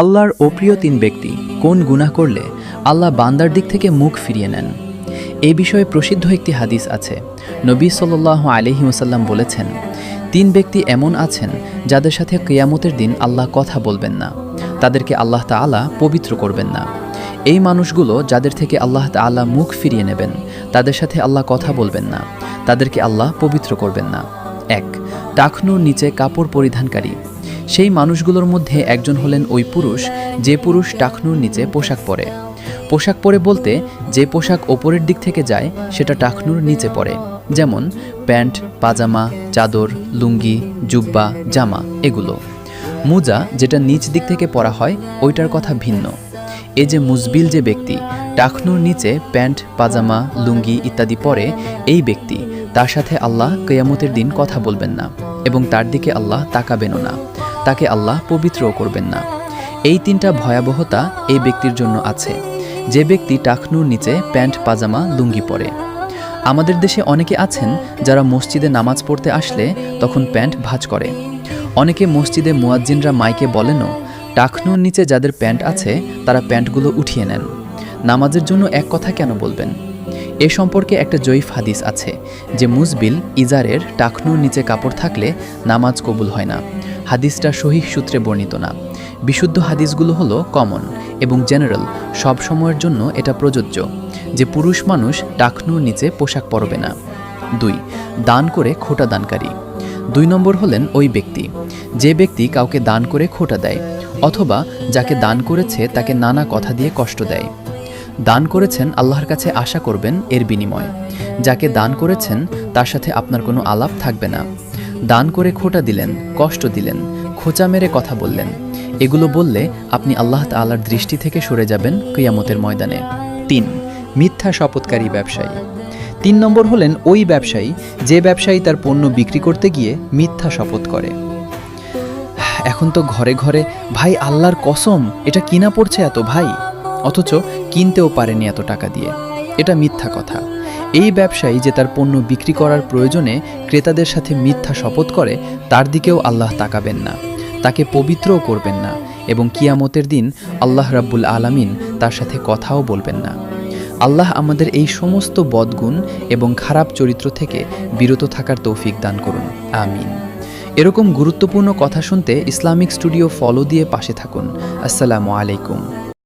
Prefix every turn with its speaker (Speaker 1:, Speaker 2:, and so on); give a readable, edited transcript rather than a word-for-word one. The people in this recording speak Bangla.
Speaker 1: আল্লাহর অপ্রিয় তিন ব্যক্তি কোন গুনাহ করলে আল্লাহ বান্দার দিক থেকে মুখ ফিরিয়ে নেন। এই বিষয়ে প্রসিদ্ধ একটি হাদিস আছে। নবী সাল্লাল্লাহু আলাইহি ওয়াসাল্লাম বলেছেন, তিন ব্যক্তি এমন আছেন যাদের সাথে কিয়ামতের দিন আল্লাহ কথা বলবেন না, তাদেরকে আল্লাহ তাআলা পবিত্র করবেন না। এই মানুষগুলো যাদের থেকে আল্লাহ তাআলা মুখ ফিরিয়ে নেবেন, তাদের সাথে আল্লাহ কথা বলবেন না, তাদেরকে আল্লাহ পবিত্র করবেন না। ১. টাকনুর নিচে কাপড় পরিধানকারী। সেই মানুষগুলোর মধ্যে একজন হলেন ওই পুরুষ যে পুরুষ টাকনুর নিচে পোশাক পরে। পোশাক পরে বলতে যে পোশাক ওপরের দিক থেকে যায় সেটা টাকনুর নিচে পড়ে, যেমন প্যান্ট, পাজামা, চাদর, লুঙ্গি, জুব্বা, জামা এগুলো। মুজা যেটা নিচ দিক থেকে পরা হয় ওইটার কথা ভিন্ন। এ যে মুজবিল যে ব্যক্তি টাকনুর নিচে প্যান্ট, পাজামা, লুঙ্গি ইত্যাদি পরে, এই ব্যক্তি তার সাথে আল্লাহ কিয়ামতের দিন কথা বলবেন না এবং তার দিকে আল্লাহ তাকাবেনও না, তাকে আল্লাহ পবিত্রও করবেন না। এই তিনটা ভয়াবহতা এই ব্যক্তির জন্য আছে যে ব্যক্তি টাকনুর নিচে প্যান্ট, পাজামা, লুঙ্গি পরে। আমাদের দেশে অনেকে আছেন যারা মসজিদে নামাজ পড়তে আসলে তখন প্যান্ট ভাঁজ করে। অনেকে মসজিদে মুয়াজ্জিনরা মাইকে বলেনও, টাকনুর নিচে যাদের প্যান্ট আছে তারা প্যান্টগুলো উঠিয়ে নেন। নামাজের জন্য এক কথা কেন বলবেন? এ সম্পর্কে একটা জয়ীফ হাদিস আছে যে মুজবিল ইজারের টাকনুর নিচে কাপড় থাকলে নামাজ কবুল হয় না। হাদিসটা সহিহ সূত্রে বর্ণিত না। বিশুদ্ধ হাদিসগুলো হলো কমন এবং জেনারেল, সব সময়ের জন্য এটা প্রযোজ্য যে পুরুষ মানুষ টাকনুর নিচে পোশাক পরবে না। ২. দান করে খোটা দানকারী। ২ নম্বর হলেন ওই ব্যক্তি যে ব্যক্তি কাউকে দান করে খোটা দেয় অথবা যাকে দান করেছে তাকে নানা কথা দিয়ে কষ্ট দেয়। দান করেছেন আল্লাহর কাছে আশা করবেন এর বিনিময়। যাকে দান করেছেন তার সাথে আপনার কোনো আলাপ থাকবে না। দান করে খোটা দিলেন, কষ্ট দিলেন, খোঁচা মেরে কথা বললেন, এগুলো বললে আপনি আল্লাহ তাআলার দৃষ্টি থেকে সরে যাবেন কিয়ামতের ময়দানে। ৩. মিথ্যা শপথকারী ব্যবসায়ী। ৩ নম্বর হলেন ওই ব্যবসায়ী যে ব্যবসায়ী তার পণ্য বিক্রি করতে গিয়ে মিথ্যা শপথ করে। এখন তো ঘরে ঘরে ভাই আল্লাহর কসম এটা কিনা পড়ছে এত ভাই, অথচ কিনতেও পারেনি এত টাকা দিয়ে। এটা মিথ্যা কথা। এই ব্যবসায়ী যে তার পণ্য বিক্রি করার প্রয়োজনে ক্রেতাদের সাথে মিথ্যা শপথ করে তার দিকেও আল্লাহ তাকাবেন না, তাকে পবিত্রও করবেন না এবং কিয়ামতের দিন আল্লাহ রাব্বুল আলামিন তার সাথে কথাও বলবেন না। আল্লাহ আমাদের এই সমস্ত বদগুণ এবং খারাপ চরিত্র থেকে বিরত থাকার তৌফিক দান করুন, আমিন। এরকম গুরুত্বপূর্ণ কথা শুনতে ইসলামিক স্টুডিও ফলো দিয়ে পাশে থাকুন। আসসালামু আলাইকুম।